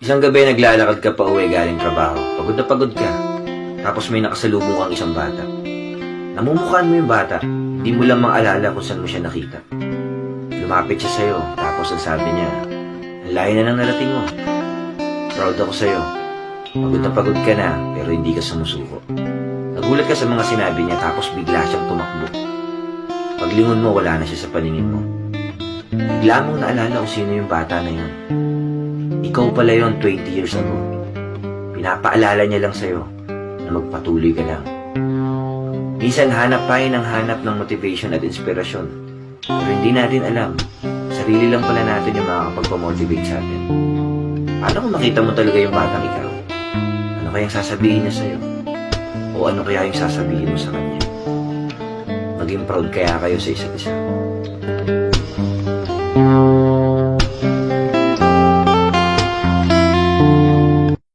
Isang gabi naglalakad ka pa uwi galing trabaho. Pagod na pagod ka. Tapos may nakasalubong kang isang bata. Namumukhaan mo yung bata. Hindi mo lang maalala kung saan mo siya nakita. Lumapit siya sa'yo. Tapos ang sabi niya, ang layo na nang narating mo. Proud ako sa'yo. Pagod na pagod ka na, pero hindi ka sumusuko. Nagulat ka sa mga sinabi niya, tapos bigla siyang tumakbo. Paglingon mo, wala na siya sa paningin mo. Bigla mong naalala kung sino yung bata na yun. Ikaw pala yun 20 years ago. Pinapaalala niya lang sa'yo na magpatuloy ka lang. Minsan hanap tayo ng hanap ng motivation at inspirasyon. Pero hindi natin alam, sarili lang pala natin yung makakapagpamotivate sa atin. Paano kung makita mo talaga yung batang ikaw? Ano kayang sasabihin niya sa'yo? O ano kaya yung sasabihin mo sa kanya? Maging proud kaya kayo sa isa't isa.